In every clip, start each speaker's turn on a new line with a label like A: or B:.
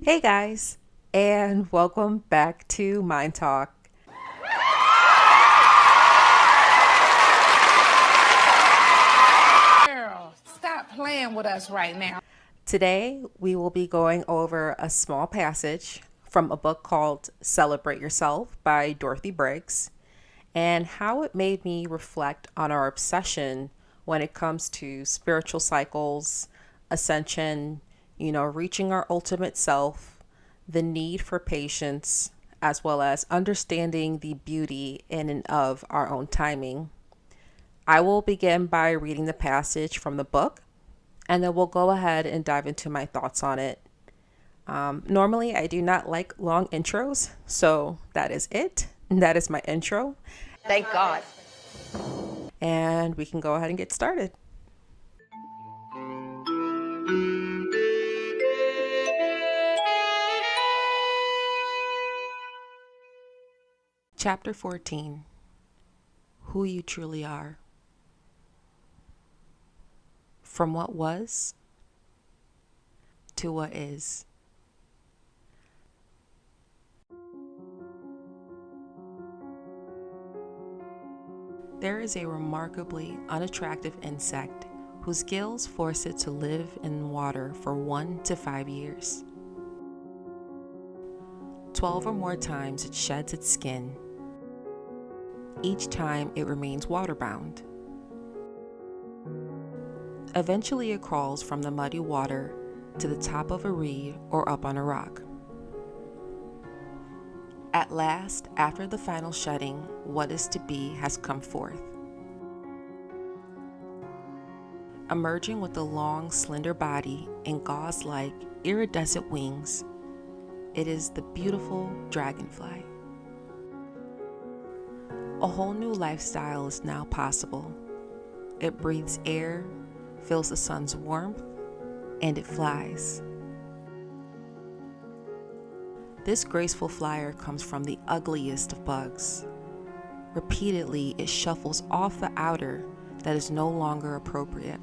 A: Hey guys, and welcome back to Mind Talk.
B: Girl, stop playing with us right now.
A: Today we will be going over a small passage from a book called Celebrate Yourself by Dorothy Briggs and how it made me reflect on our obsession when it comes to spiritual cycles, ascension, reaching our ultimate self, the need for patience, as well as understanding the beauty in and of our own timing. I will begin by reading the passage from the book, and then we'll go ahead and dive into my thoughts on it. Normally, I do not like long intros, so that is it. That is my intro.
C: Thank God.
A: And we can go ahead and get started. Chapter 14. Who you truly are. From what was to what is. There is a remarkably unattractive insect whose gills force it to live in water for 1 to 5 years. 12 or more times it sheds its skin. Each time it remains waterbound. Eventually it crawls from the muddy water to the top of a reed or up on a rock. At last, after the final shedding, what is to be has come forth. Emerging with a long, slender body and gauze-like, iridescent wings, it is the beautiful dragonfly. A whole new lifestyle is now possible. It breathes air, feels the sun's warmth, and it flies. This graceful flyer comes from the ugliest of bugs. Repeatedly, it shuffles off the outer that is no longer appropriate.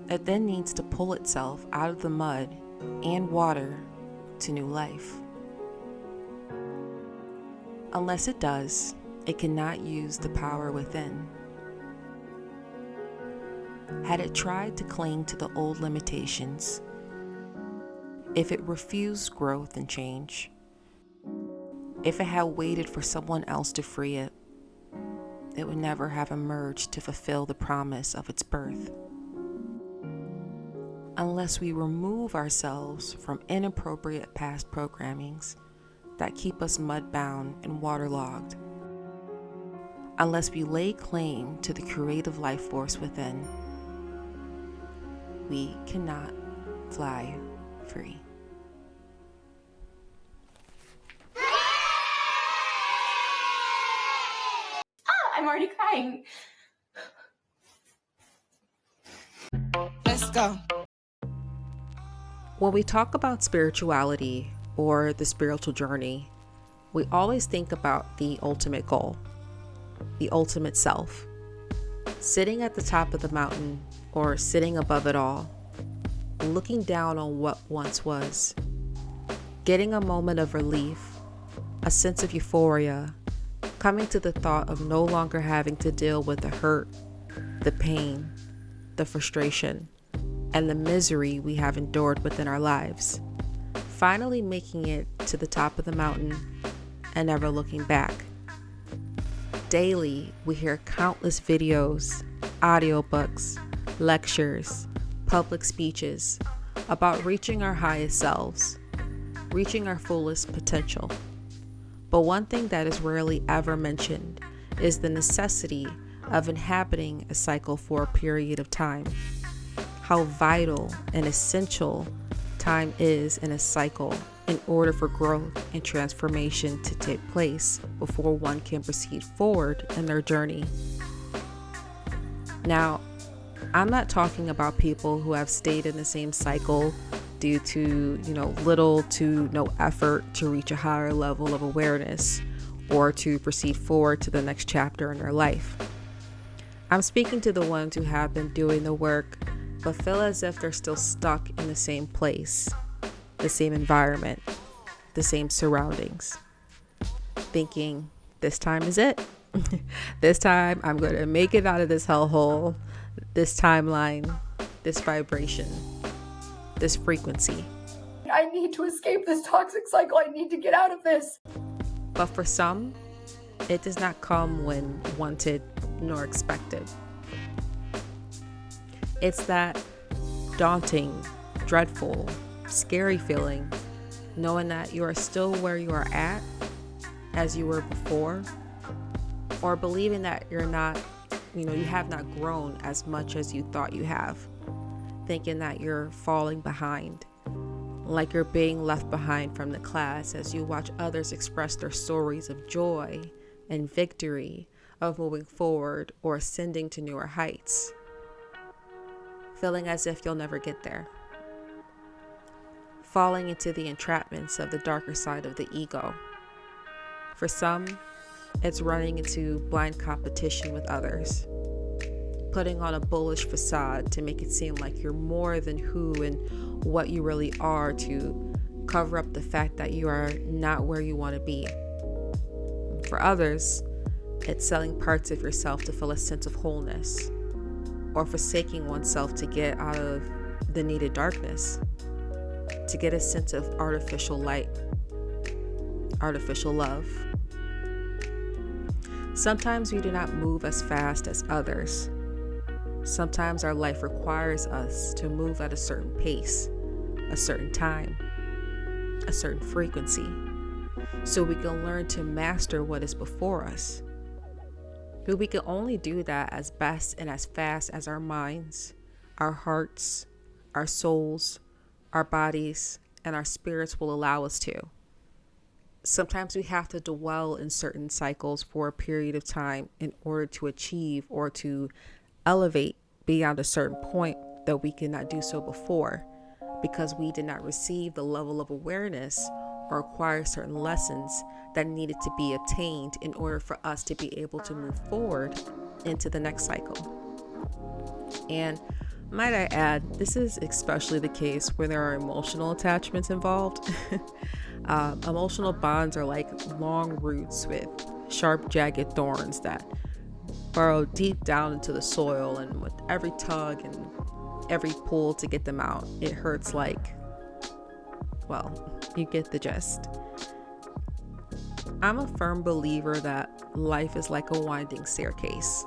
A: It then needs to pull itself out of the mud and water to new life. Unless it does, it cannot use the power within. Had it tried to cling to the old limitations, if it refused growth and change, if it had waited for someone else to free it, it would never have emerged to fulfill the promise of its birth. Unless we remove ourselves from inappropriate past programmings that keep us mudbound and waterlogged, unless we lay claim to the creative life force within, we cannot fly free.
C: I'm already crying.
B: Let's go.
A: When we talk about spirituality or the spiritual journey, we always think about the ultimate goal, the ultimate self, sitting at the top of the mountain or sitting above it all, looking down on what once was, getting a moment of relief, a sense of euphoria, coming to the thought of no longer having to deal with the hurt, the pain, the frustration, and the misery we have endured within our lives, finally making it to the top of the mountain and never looking back. Daily, we hear countless videos, audiobooks, lectures, public speeches about reaching our highest selves, reaching our fullest potential. But one thing that is rarely ever mentioned is the necessity of inhabiting a cycle for a period of time. How vital and essential time is in a cycle in order for growth and transformation to take place before one can proceed forward in their journey. Now, I'm not talking about people who have stayed in the same cycle due to, little to no effort to reach a higher level of awareness or to proceed forward to the next chapter in their life. I'm speaking to the ones who have been doing the work but feel as if they're still stuck in the same place, the same environment, the same surroundings, thinking, this time is it. This time I'm going to make it out of this hellhole, this timeline, this vibration, this frequency.
C: I need to escape this toxic cycle. I need to get out of this.
A: But for some, it does not come when wanted nor expected. It's that daunting, dreadful, scary feeling, knowing that you are still where you are at as you were before, or believing that you're not, you have not grown as much as you thought you have, thinking that you're falling behind, like you're being left behind from the class as you watch others express their stories of joy and victory, of moving forward or ascending to newer heights, feeling as if you'll never get there, falling into the entrapments of the darker side of the ego. For some, it's running into blind competition with others, putting on a bullish facade to make it seem like you're more than who and what you really are, to cover up the fact that you are not where you want to be. For others, it's selling parts of yourself to feel a sense of wholeness, or forsaking oneself to get out of the needed darkness, to get a sense of artificial light, artificial love. Sometimes we do not move as fast as others. Sometimes our life requires us to move at a certain pace, a certain time, a certain frequency, so we can learn to master what is before us. But we can only do that as best and as fast as our minds, our hearts, our souls, our bodies, and our spirits will allow us to. Sometimes we have to dwell in certain cycles for a period of time in order to achieve or to elevate beyond a certain point that we could not do so before, because we did not receive the level of awareness or acquire certain lessons that needed to be obtained in order for us to be able to move forward into the next cycle. And might I add, this is especially the case where there are emotional attachments involved. Emotional bonds are like long roots with sharp, jagged thorns that burrow deep down into the soil, and with every tug and every pull to get them out, it hurts like, well, you get the gist. I'm a firm believer that life is like a winding staircase.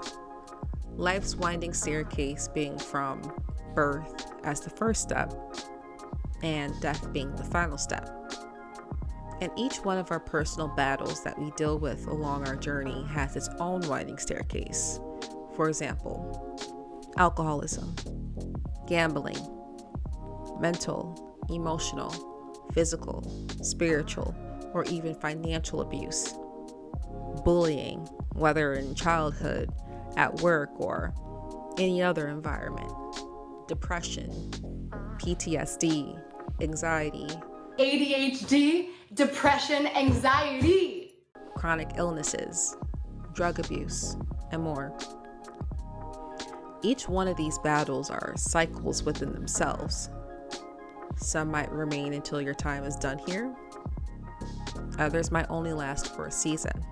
A: Life's winding staircase being from birth as the first step and death being the final step. And each one of our personal battles that we deal with along our journey has its own winding staircase. For example, alcoholism, gambling, mental, emotional, physical, spiritual, or even financial abuse, bullying, whether in childhood, at work, or any other environment, depression, PTSD, anxiety,
C: ADHD, depression, anxiety.
A: chronic illnesses, drug abuse, and more. Each one of these battles are cycles within themselves. Some might remain until your time is done here. Others might only last for a season.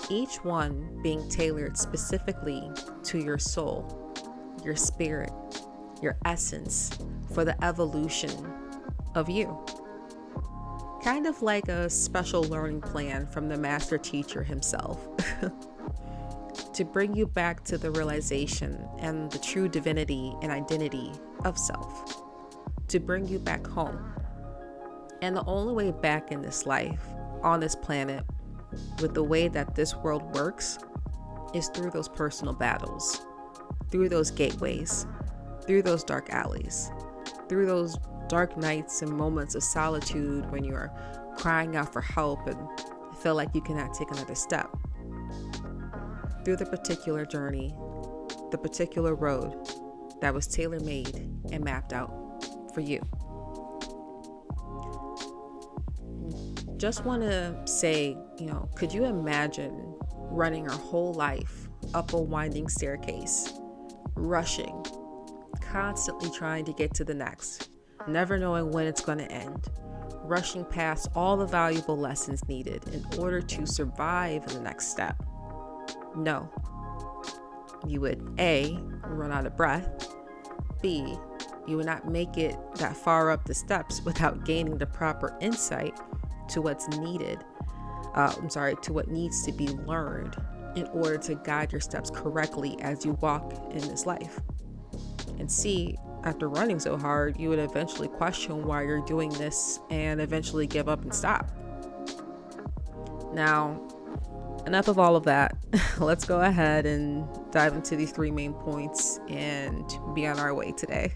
A: Each one being tailored specifically to your soul, your spirit, your essence, for the evolution of you. Kind of like a special learning plan from the master teacher himself to bring you back to the realization and the true divinity and identity of self, to bring you back home. And the only way back in this life, on this planet, with the way that this world works, is through those personal battles, through those gateways, through those dark alleys, through those dark nights and moments of solitude when you're crying out for help and feel like you cannot take another step. Through the particular journey, the particular road that was tailor-made and mapped out for you. Just want to say, could you imagine running your whole life up a winding staircase, rushing, constantly trying to get to the next, never knowing when it's going to end, rushing past all the valuable lessons needed in order to survive the next step. No. You would A, run out of breath, B, you would not make it that far up the steps without gaining the proper insight to what's needed, to what needs to be learned in order to guide your steps correctly as you walk in this life. And C, after running so hard, you would eventually question why you're doing this and eventually give up and stop. Now, enough of all of that. Let's go ahead and dive into these 3 main points and be on our way today.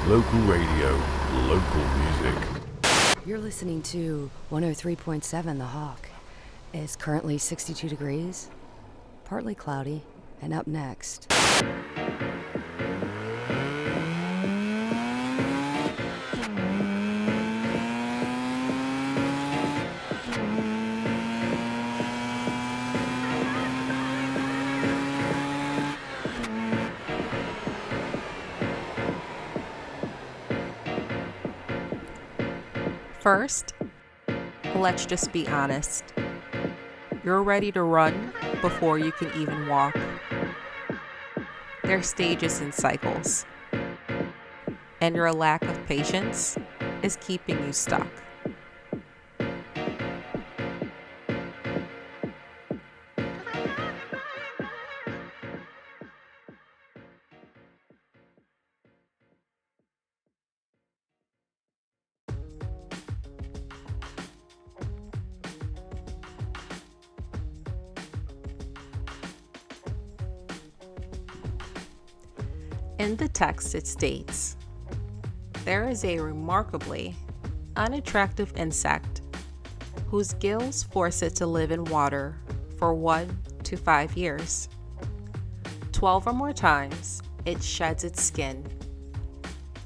D: Local radio, local music.
E: You're listening to 103.7 The Hawk. It's currently 62 degrees, partly cloudy, and up next.
A: First, let's just be honest. You're ready to run before you can even walk. There's stages and cycles, and your lack of patience is keeping you stuck. In the text, it states, there is a remarkably unattractive insect whose gills force it to live in water for 1 to 5 years. 12 or more times, it sheds its skin.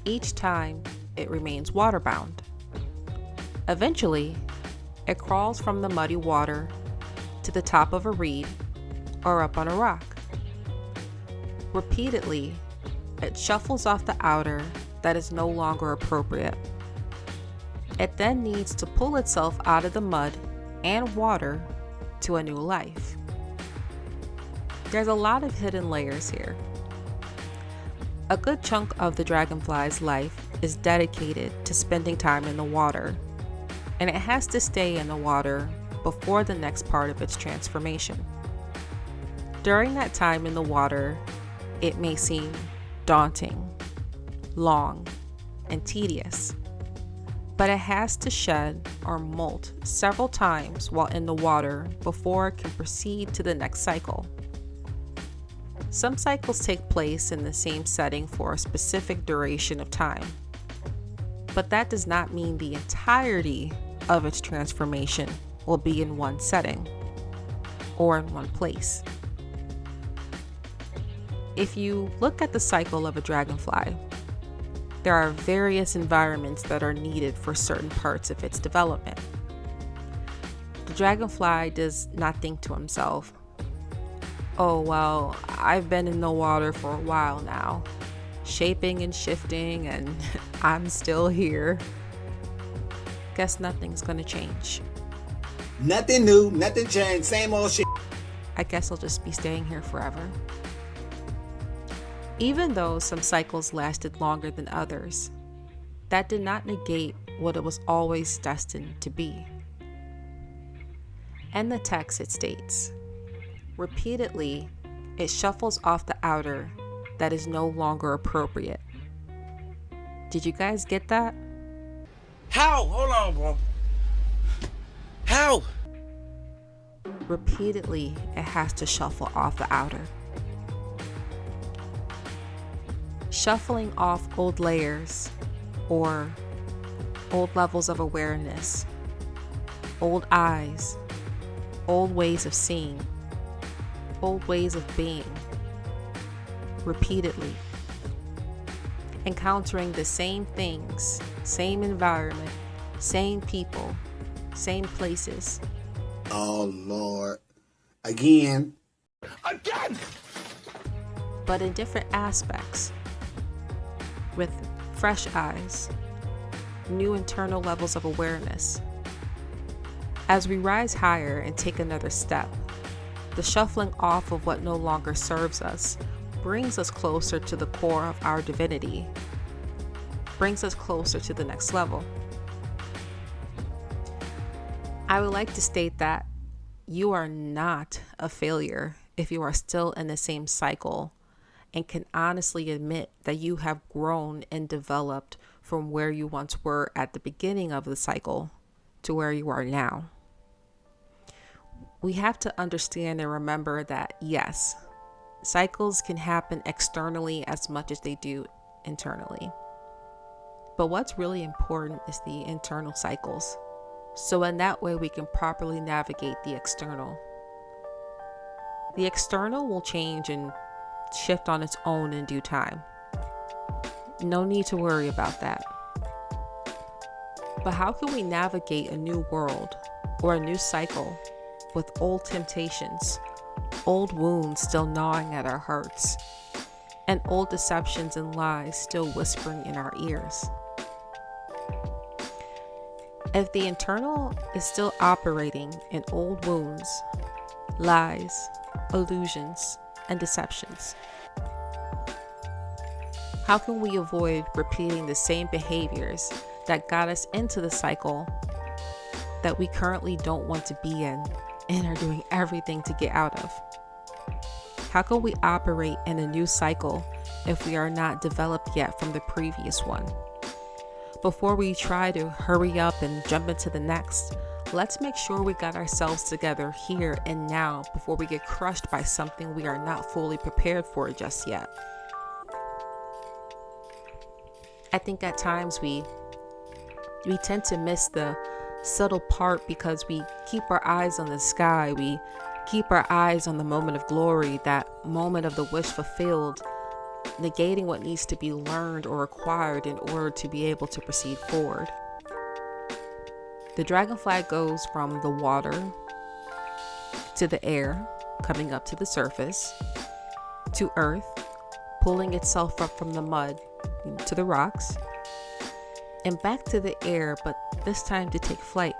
A: Each time, it remains waterbound. Eventually, it crawls from the muddy water to the top of a reed or up on a rock. Repeatedly, it shuffles off the outer that is no longer appropriate. It then needs to pull itself out of the mud and water to a new life. There's a lot of hidden layers here. A good chunk of the dragonfly's life is dedicated to spending time in the water, and it has to stay in the water before the next part of its transformation. During that time in the water, it may seem daunting, long, and tedious, but it has to shed or molt several times while in the water before it can proceed to the next cycle. Some cycles take place in the same setting for a specific duration of time, but that does not mean the entirety of its transformation will be in one setting or in one place. If you look at the cycle of a dragonfly, there are various environments that are needed for certain parts of its development. The dragonfly does not think to himself, oh well, I've been in the water for a while now, shaping and shifting, and I'm still here. Guess nothing's gonna change.
F: Nothing new, nothing changed, same old shit.
A: I guess I'll just be staying here forever. Even though some cycles lasted longer than others, that did not negate what it was always destined to be. In the text, it states, repeatedly, it shuffles off the outer that is no longer appropriate. Did you guys get that?
F: How? Hold on, bro. How?
A: Repeatedly, it has to shuffle off the outer. shuffling off old layers or old levels of awareness, old eyes, old ways of seeing, old ways of being, repeatedly, encountering the same things, same environment, same people, same places.
F: Oh, Lord. Again.
A: But in different aspects, with fresh eyes, new internal levels of awareness. As we rise higher and take another step, the shuffling off of what no longer serves us brings us closer to the core of our divinity, brings us closer to the next level. I would like to state that you are not a failure if you are still in the same cycle and can honestly admit that you have grown and developed from where you once were at the beginning of the cycle to where you are now. We have to understand and remember that, yes, cycles can happen externally as much as they do internally. But what's really important is the internal cycles. So in that way, we can properly navigate the external. The external will change and shift on its own in due time. No need to worry about that. But how can we navigate a new world or a new cycle with old temptations, old wounds still gnawing at our hearts, and old deceptions and lies still whispering in our ears? If the internal is still operating in old wounds, lies, illusions, and deceptions, how can we avoid repeating the same behaviors that got us into the cycle that we currently don't want to be in and are doing everything to get out of? How can we operate in a new cycle if we are not developed yet from the previous one? Before we try to hurry up and jump into the next, let's make sure we got ourselves together here and now before we get crushed by something we are not fully prepared for just yet. I think at times we tend to miss the subtle part because we keep our eyes on the sky. We keep our eyes on the moment of glory, that moment of the wish fulfilled, negating what needs to be learned or acquired in order to be able to proceed forward. The dragonfly goes from the water to the air, coming up to the surface, to earth, pulling itself up from the mud to the rocks, and back to the air, but this time to take flight.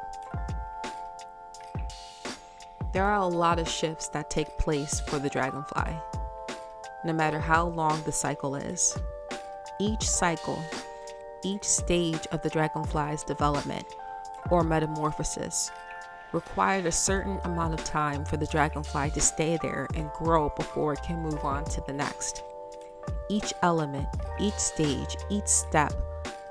A: There are a lot of shifts that take place for the dragonfly, no matter how long the cycle is. Each cycle, each stage of the dragonfly's development or metamorphosis required a certain amount of time for the dragonfly to stay there and grow before it can move on to the next. Each element, each stage, each step,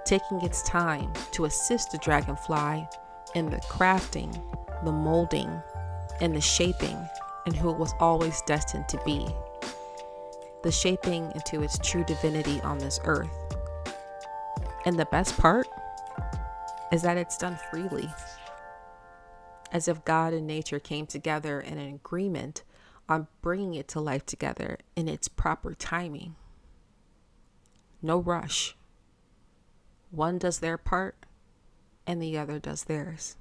A: taking its time to assist the dragonfly in the crafting, the molding, and the shaping in who it was always destined to be. The shaping into its true divinity on this earth. And the best part is that it's done freely, as if God and nature came together in an agreement on bringing it to life together in its proper timing. No rush. One does their part and the other does theirs.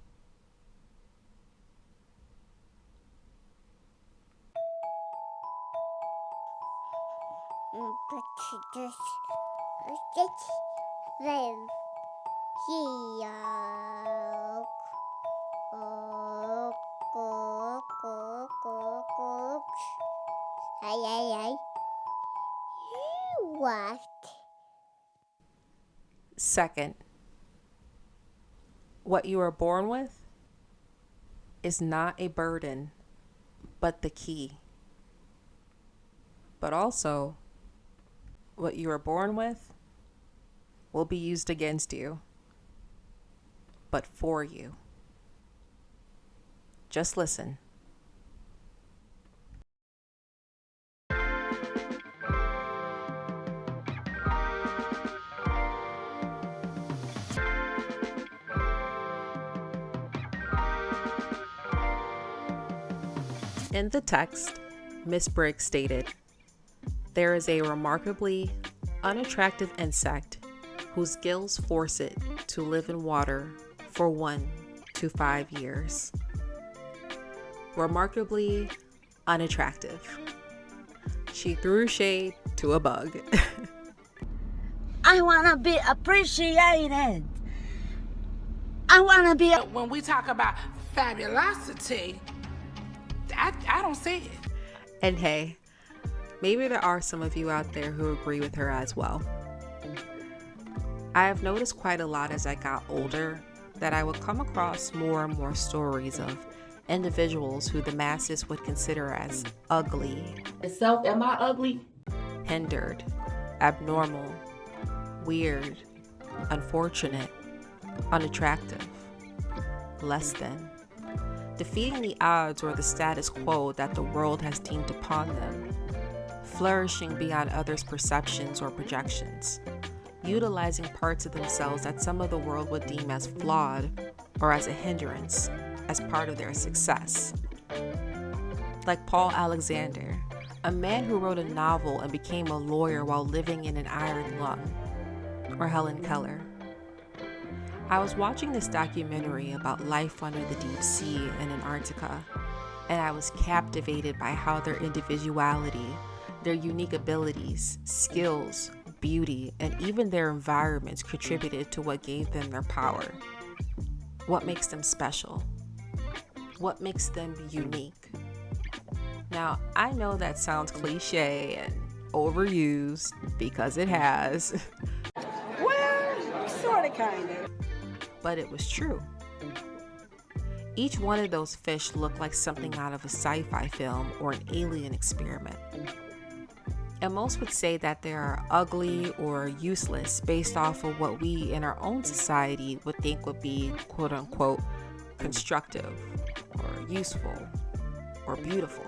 G: What?
A: Second, what you are born with is not a burden, but the key. But also, what you are born with will be used against you, but for you. Just listen. In the text, Miss Briggs stated, "There is a remarkably unattractive insect whose gills force it to live in water for 1 to 5 years." Remarkably unattractive. She threw shade to a bug.
H: I want to be appreciated. I want to be.
B: When we talk about fabulosity, I don't see it.
A: And hey, maybe there are some of you out there who agree with her as well. I have noticed quite a lot as I got older that I would come across more and more stories of individuals who the masses would consider as ugly,
C: Myself, am I ugly?
A: hindered, abnormal, weird, unfortunate, unattractive, less than, defeating the odds or the status quo that the world has deemed upon them, flourishing beyond others' perceptions or projections, utilizing parts of themselves that some of the world would deem as flawed or as a hindrance as part of their success. Like Paul Alexander, a man who wrote a novel and became a lawyer while living in an iron lung, or Helen Keller. I was watching this documentary about life under the deep sea in Antarctica, and I was captivated by how their individuality, their unique abilities, skills, beauty, and even their environments contributed to what gave them their power. What makes them special? What makes them unique? Now, I know that sounds cliche and overused because it has.
H: Well, sort of, kind of.
A: But it was true. Each one of those fish looked like something out of a sci-fi film or an alien experiment. And most would say that they are ugly or useless based off of what we in our own society would think would be quote unquote constructive or useful or beautiful.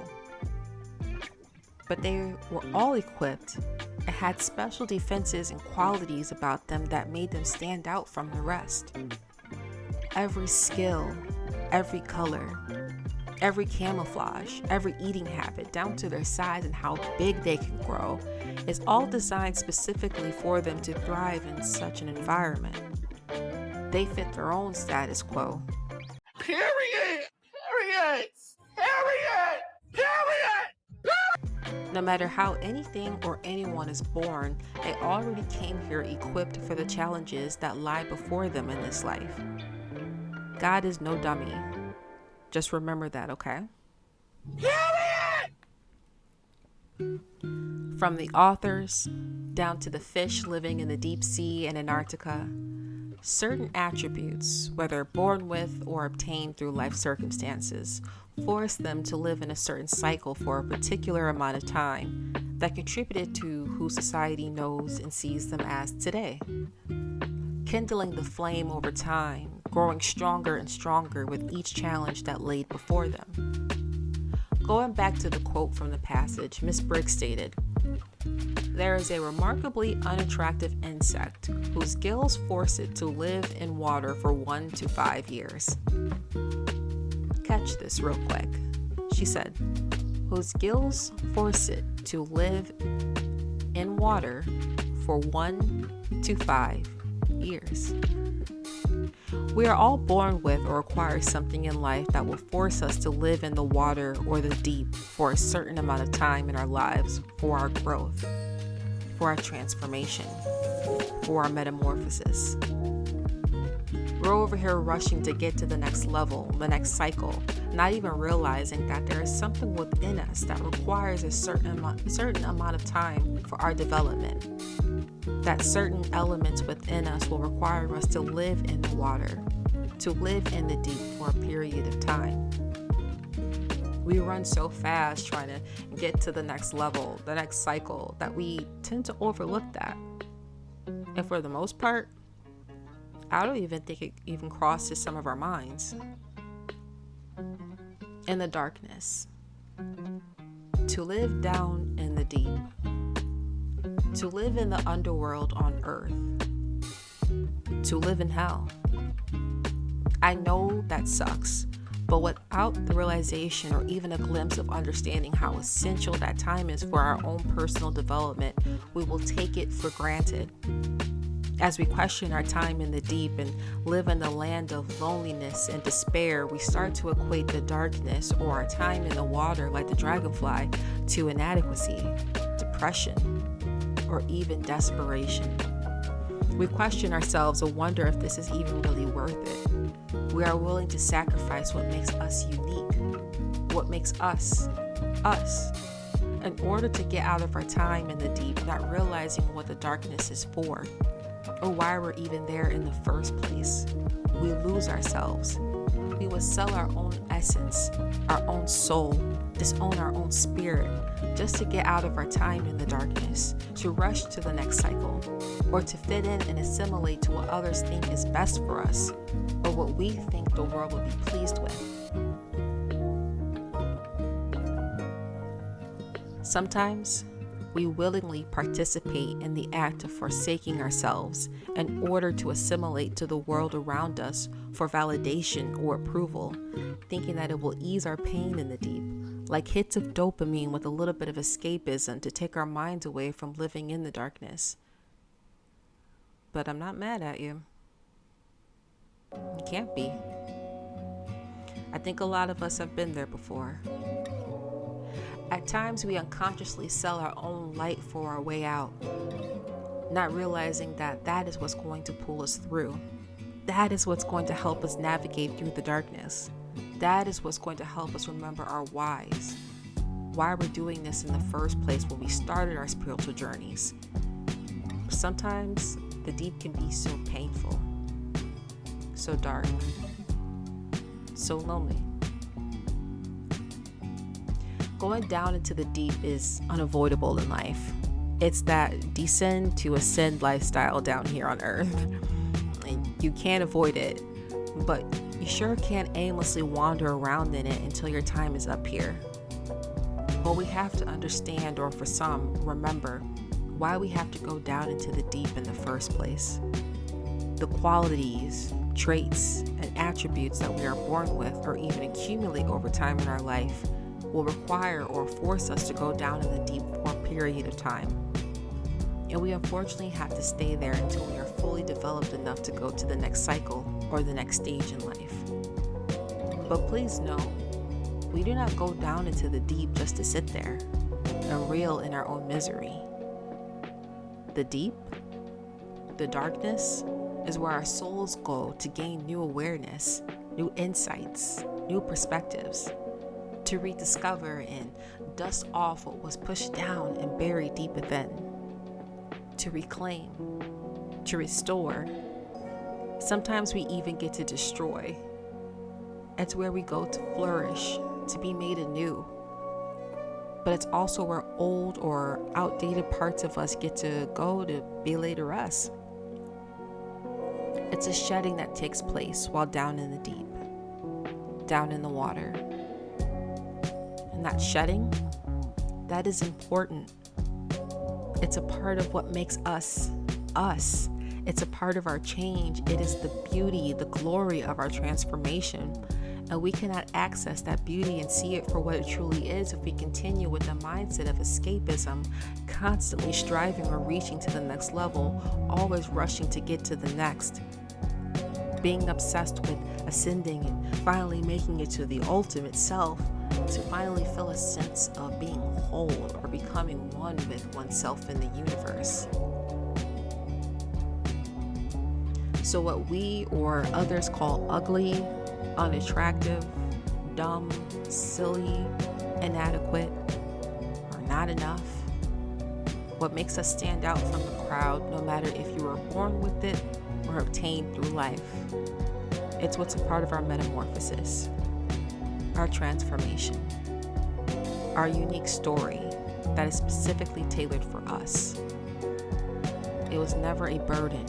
A: But they were all equipped and had special defenses and qualities about them that made them stand out from the rest. Every skill, every color, every camouflage, every eating habit, down to their size and how big they can grow, is all designed specifically for them to thrive in such an environment. They fit their own status quo.
B: Period. Period. Period. Period.
A: No matter how anything or anyone is born, they already came here equipped for the challenges that lie before them in this life. God is no dummy. Just remember that, okay? From the authors down to the fish living in the deep sea and Antarctica, certain attributes, whether born with or obtained through life circumstances, force them to live in a certain cycle for a particular amount of time that contributed to who society knows and sees them as today. Kindling the flame over time, growing stronger and stronger with each challenge that laid before them. Going back to the quote from the passage, Miss Briggs stated, "There is a remarkably unattractive insect whose gills force it to live in water for 1 to 5 years. Catch this real quick. She said, whose gills force it to live in water for 1 to 5 years. We are all born with or acquire something in life that will force us to live in the water or the deep for a certain amount of time in our lives for our growth, for our transformation, for our metamorphosis. We're over here rushing to get to the next level, the next cycle, not even realizing that there is something within us that requires a certain amount of time for our development. That certain elements within us will require us to live in the water, to live in the deep for a period of time. We run so fast trying to get to the next level, the next cycle, that we tend to overlook that. And for the most part, I don't even think it even crosses some of our minds. In the darkness, to live down in the deep, to live in the underworld on earth, to live in hell. I know that sucks, But without the realization or even a glimpse of understanding how essential that time is for our own personal development, we will take it for granted. As we question our time in the deep and live in the land of loneliness and despair, we start to equate the darkness or our time in the water, like the dragonfly, to inadequacy, depression, or even desperation. We question ourselves and wonder if this is even really worth it. We are willing to sacrifice what makes us unique, what makes us, us, in order to get out of our time in the deep, not realizing what the darkness is for, or why we're even there in the first place. We lose ourselves. We would sell our own essence, our own soul, disown our own spirit, just to get out of our time in the darkness, to rush to the next cycle, or to fit in and assimilate to what others think is best for us, or what we think the world will be pleased with. Sometimes, we willingly participate in the act of forsaking ourselves in order to assimilate to the world around us for validation or approval, thinking that it will ease our pain in the deep, like hits of dopamine with a little bit of escapism to take our minds away from living in the darkness. But I'm not mad at you. You can't be. I think a lot of us have been there before. At times, we unconsciously sell our own light for our way out, not realizing that that is what's going to pull us through. That is what's going to help us navigate through the darkness. That is what's going to help us remember our whys, why we're doing this in the first place when we started our spiritual journeys. Sometimes the deep can be so painful, so dark, so lonely. Going down into the deep is unavoidable in life. It's that descend to ascend lifestyle down here on earth. And you can't avoid it, but you sure can't aimlessly wander around in it until your time is up here. But we have to understand, or for some, remember, why we have to go down into the deep in the first place. The qualities, traits, and attributes that we are born with or even accumulate over time in our life will require or force us to go down in the deep for a period of time. And we unfortunately have to stay there until we are fully developed enough to go to the next cycle or the next stage in life. But please know, we do not go down into the deep just to sit there and reel in our own misery. The deep, the darkness, is where our souls go to gain new awareness, new insights, new perspectives, to rediscover and dust off what was pushed down and buried deep within, to reclaim, to restore. Sometimes we even get to destroy. It's where we go to flourish, to be made anew. But it's also where old or outdated parts of us get to go to be later us. It's a shedding that takes place while down in the deep, down in the water. And that shedding, that is important. It's a part of what makes us, us. It's a part of our change. It is the beauty, the glory of our transformation. And we cannot access that beauty and see it for what it truly is if we continue with the mindset of escapism, constantly striving or reaching to the next level, always rushing to get to the next. Being obsessed with ascending and finally making it to the ultimate self, to finally feel a sense of being whole or becoming one with oneself in the universe. So what we or others call ugly, unattractive, dumb, silly, inadequate, or not enough, what makes us stand out from the crowd, no matter if you were born with it or obtained through life, it's what's a part of our metamorphosis, our transformation, our unique story that is specifically tailored for us. It was never a burden,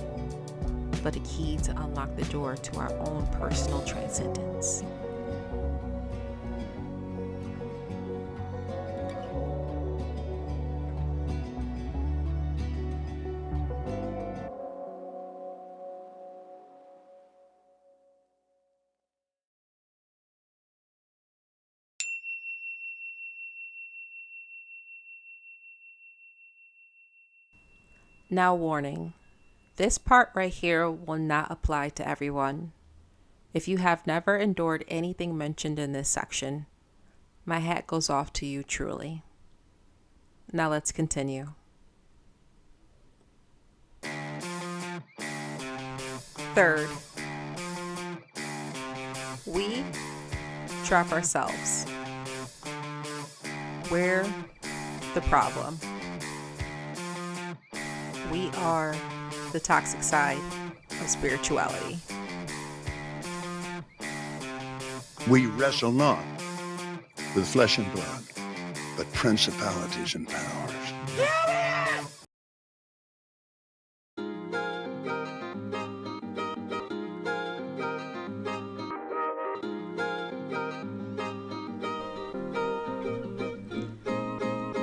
A: but a key to unlock the door to our own personal transcendence. Now, warning, this part right here will not apply to everyone. If you have never endured anything mentioned in this section, my hat goes off to you truly. Now let's continue. Third, we trap ourselves. We're the problem. We are the toxic side of spirituality.
I: We wrestle not with flesh and blood, but principalities and powers.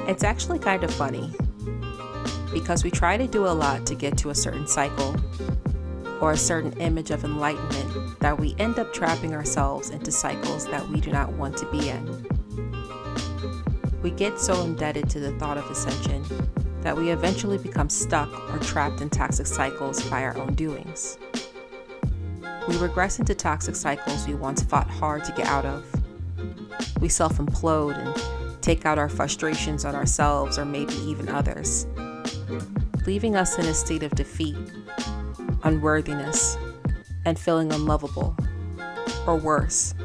A: It's actually kind of funny because we try to do a lot to get to a certain cycle or a certain image of enlightenment that we end up trapping ourselves into cycles that we do not want to be in. We get so indebted to the thought of ascension that we eventually become stuck or trapped in toxic cycles by our own doings. We regress into toxic cycles we once fought hard to get out of. We self-implode and take out our frustrations on ourselves or maybe even others, leaving us in a state of defeat, unworthiness, and feeling unlovable. Or worse,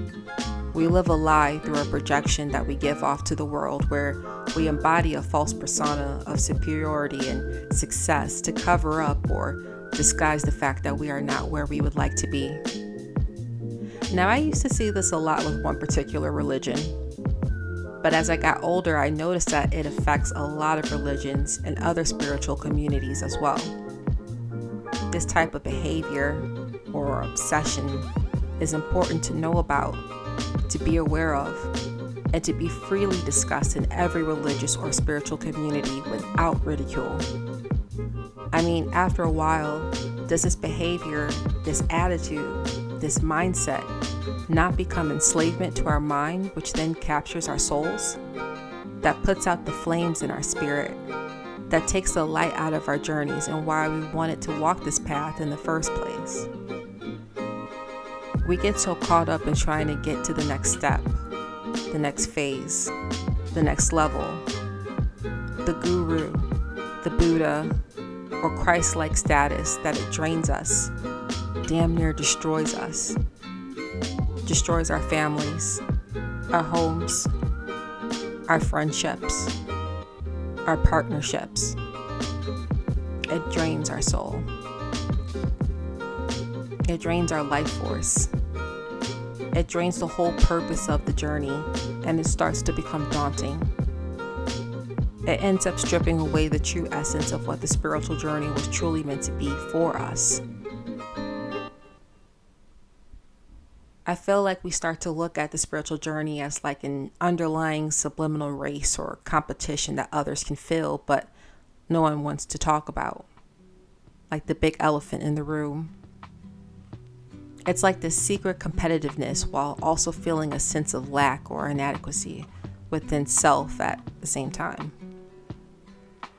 A: we live a lie through a projection that we give off to the world where we embody a false persona of superiority and success to cover up or disguise the fact that we are not where we would like to be. Now, I used to see this a lot with one particular religion, but as I got older, I noticed that it affects a lot of religions and other spiritual communities as well. This type of behavior or obsession is important to know about, to be aware of, and to be freely discussed in every religious or spiritual community without ridicule. I mean, after a while, does this behavior, this attitude, this mindset not become enslavement to our mind, which then captures our souls? That puts out the flames in our spirit, that takes the light out of our journeys and why we wanted to walk this path in the first place. We get so caught up in trying to get to the next step, the next phase, the next level, the guru, the Buddha, or Christ-like status that it drains us, damn near destroys us, destroys our families, our homes, our friendships, our partnerships. It drains our soul. It drains our life force. It drains the whole purpose of the journey, and it starts to become daunting. It ends up stripping away the true essence of what the spiritual journey was truly meant to be for us. I feel like we start to look at the spiritual journey as like an underlying subliminal race or competition that others can feel, but no one wants to talk about. Like the big elephant in the room. It's like this secret competitiveness while also feeling a sense of lack or inadequacy within self at the same time.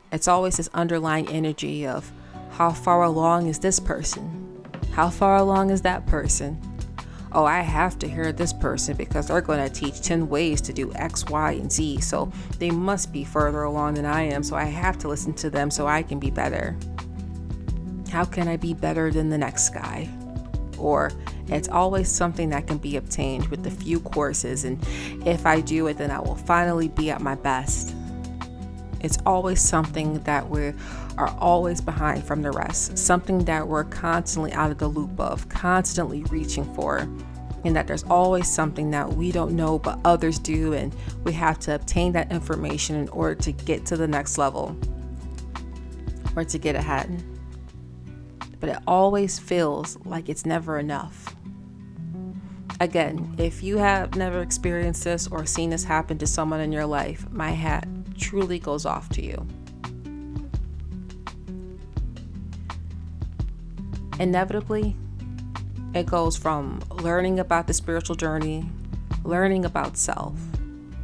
A: It's always this underlying energy of how far along is this person? How far along is that person? Oh, I have to hear this person because they're going to teach 10 ways to do X, Y, and Z. So they must be further along than I am. So I have to listen to them so I can be better. How can I be better than the next guy? Or it's always something that can be obtained with a few courses. And if I do it, then I will finally be at my best. It's always something that we are always behind from the rest, something that we're constantly out of the loop of, constantly reaching for, and that there's always something that we don't know but others do, and we have to obtain that information in order to get to the next level or to get ahead. But it always feels like it's never enough. Again, if you have never experienced this or seen this happen to someone in your life, my hat truly goes off to you. Inevitably, it goes from learning about the spiritual journey, learning about self,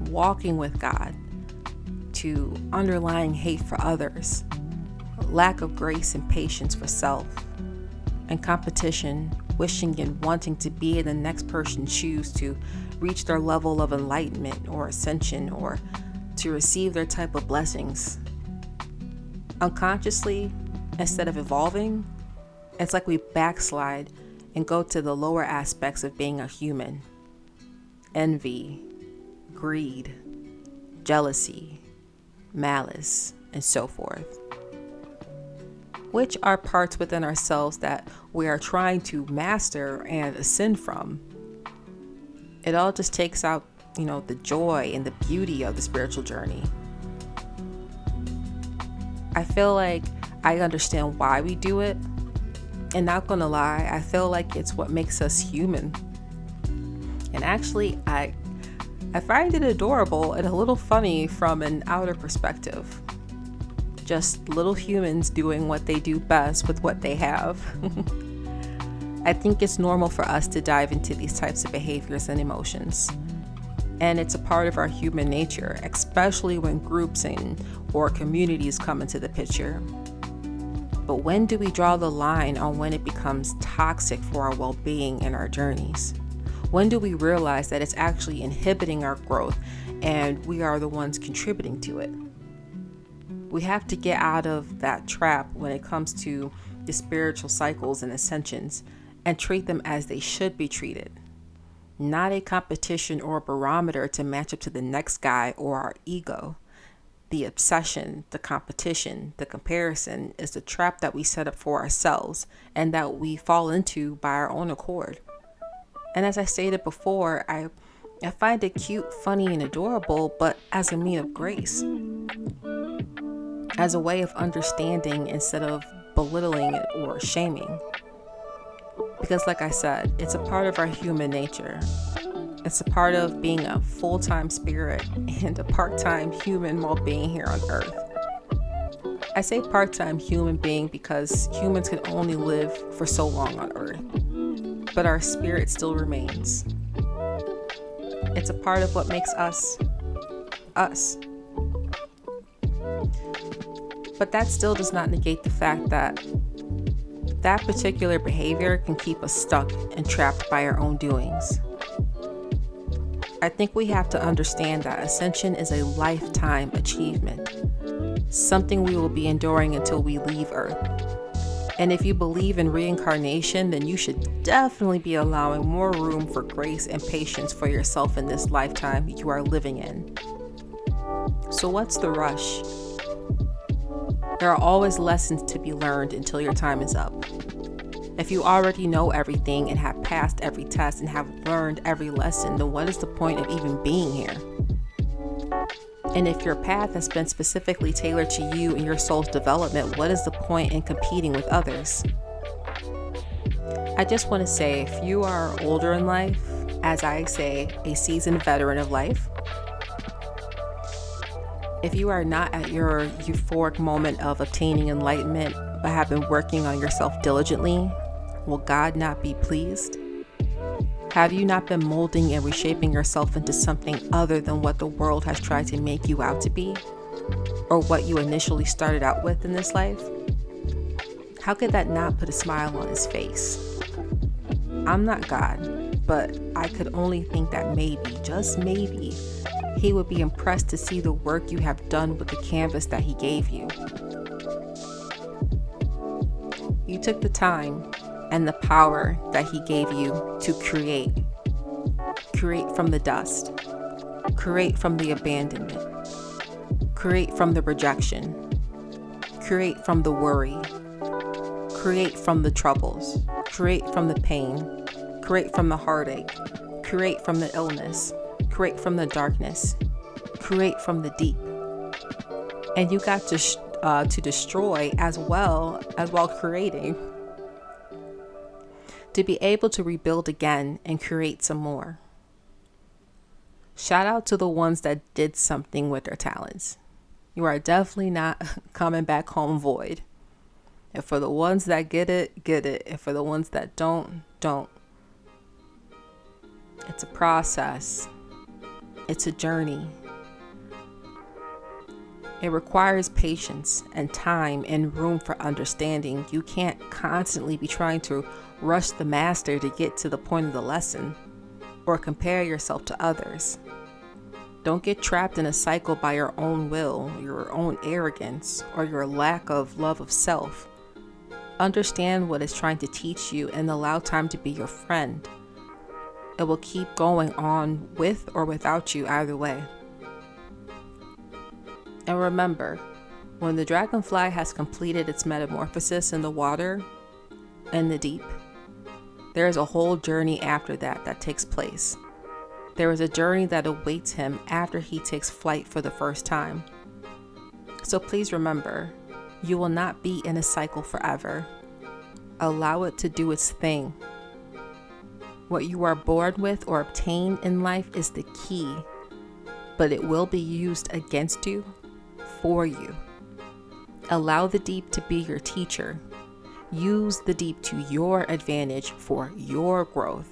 A: walking with God, to underlying hate for others, lack of grace and patience for self, and competition, wishing and wanting to be in the next person's shoes to reach their level of enlightenment or ascension or to receive their type of blessings. Unconsciously, instead of evolving, it's like we backslide and go to the lower aspects of being a human. Envy, greed, jealousy, malice, and so forth, which are parts within ourselves that we are trying to master and ascend from. It all just takes out, the joy and the beauty of the spiritual journey. I feel like I understand why we do it, and not gonna lie, I feel like it's what makes us human. And actually, I find it adorable and a little funny from an outer perspective. Just little humans doing what they do best with what they have. I think it's normal for us to dive into these types of behaviors and emotions. And it's a part of our human nature, especially when groups or communities come into the picture. But when do we draw the line on when it becomes toxic for our well-being and our journeys? When do we realize that it's actually inhibiting our growth and we are the ones contributing to it? We have to get out of that trap when it comes to the spiritual cycles and ascensions and treat them as they should be treated. Not a competition or a barometer to match up to the next guy or our ego. The obsession, the competition, the comparison is the trap that we set up for ourselves and that we fall into by our own accord. And as I stated before, I find it cute, funny, and adorable, but as a mean of grace. As a way of understanding instead of belittling it or shaming. Because like I said, it's a part of our human nature. It's a part of being a full-time spirit and a part-time human while being here on Earth. I say part-time human being because humans can only live for so long on Earth, but our spirit still remains. It's a part of what makes us, us. But that still does not negate the fact that that particular behavior can keep us stuck and trapped by our own doings. I think we have to understand that Ascension is a lifetime achievement, something we will be enduring until we leave Earth. And if you believe in reincarnation, then you should definitely be allowing more room for grace and patience for yourself in this lifetime you are living in. So what's the rush? There are always lessons to be learned until your time is up. If you already know everything and have passed every test and have learned every lesson, then what is the point of even being here? And if your path has been specifically tailored to you and your soul's development, what is the point in competing with others? I just want to say, if you are older in life, as I say, a seasoned veteran of life, if you are not at your euphoric moment of obtaining enlightenment, but have been working on yourself diligently, will God not be pleased? Have you not been molding and reshaping yourself into something other than what the world has tried to make you out to be? Or what you initially started out with in this life? How could that not put a smile on his face? I'm not God, but I could only think that maybe, just maybe, he would be impressed to see the work you have done with the canvas that he gave you. You took the time and the power that he gave you to create. Create from the dust. Create from the abandonment. Create from the rejection. Create from the worry. Create from the troubles. Create from the pain. Create from the heartache. Create from the illness. Create from the darkness. Create from the deep. And you got to destroy as well while creating. To be able to rebuild again and create some more. Shout out to the ones that did something with their talents. You are definitely not coming back home void. And for the ones that get it, get it. And for the ones that don't. It's a process. It's a journey. It requires patience and time and room for understanding. You can't constantly be trying to rush the master to get to the point of the lesson, or compare yourself to others. Don't get trapped in a cycle by your own will, your own arrogance, or your lack of love of self. Understand what it's trying to teach you and allow time to be your friend. It will keep going on with or without you either way. And remember, when the dragonfly has completed its metamorphosis in the water and the deep, there is a whole journey after that takes place. There is a journey that awaits him after he takes flight for the first time. So please remember, you will not be in a cycle forever. Allow it to do its thing. What you are born with or obtain in life is the key, but it will be used against you, for you. Allow the deep to be your teacher. Use the deep to your advantage for your growth.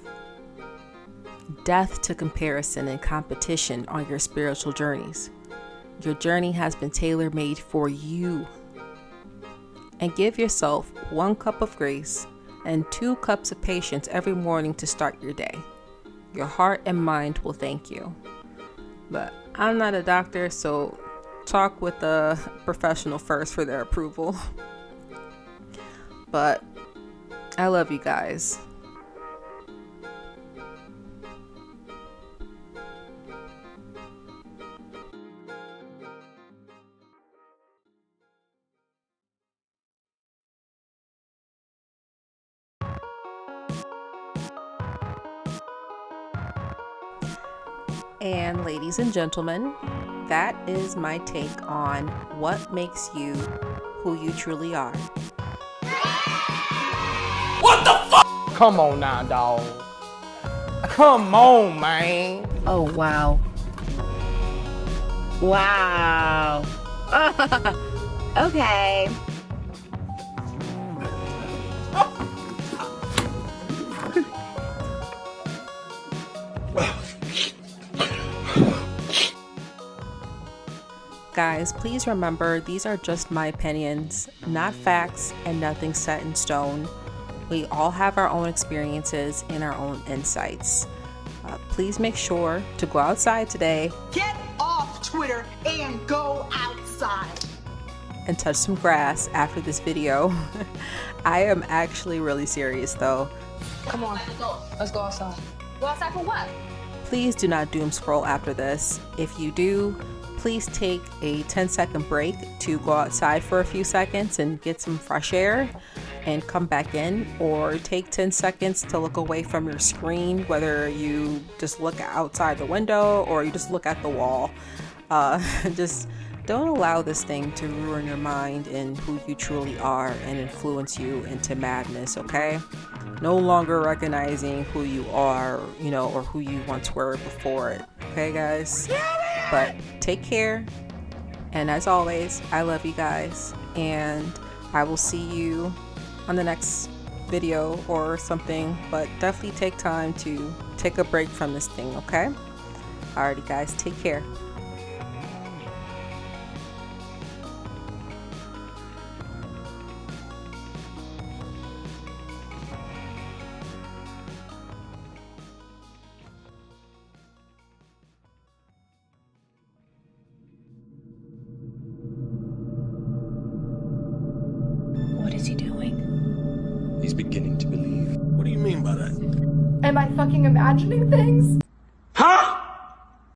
A: Death to comparison and competition on your spiritual journeys. Your journey has been tailor-made for you. And give yourself 1 cup of grace and 2 cups of patience every morning to start your day. Your heart and mind will thank you. But I'm not a doctor, so talk with a professional first for their approval. But I love you guys. And ladies and gentlemen, that is my take on what makes you who you truly are.
J: What the fuck? Come on now, dog. Come on, man.
H: Oh, wow. Wow. Okay.
A: Guys, please remember, these are just my opinions, not facts, and nothing set in stone. We all have our own experiences and our own insights. Please make sure to go outside today.
B: Get off Twitter and go outside.
A: And touch some grass after this video. I am actually really serious though.
C: Come on, let's go outside. Go outside for what?
A: Please do not doom scroll after this. If you do, please take a 10-second break to go outside for a few seconds and get some fresh air and come back in, or take 10 seconds to look away from your screen, whether you just look outside the window or you just look at the wall. Just don't allow this thing to ruin your mind and who you truly are and influence you into madness, okay? No longer recognizing who you are, or who you once were before it, okay, guys? But take care, and as always, I love you guys, and I will see you on the next video or something, but definitely take time to take a break from this thing, okay? Alrighty guys, take care.
C: What is he doing?
D: He's beginning to believe. What do you mean by that?
C: Am I fucking imagining things?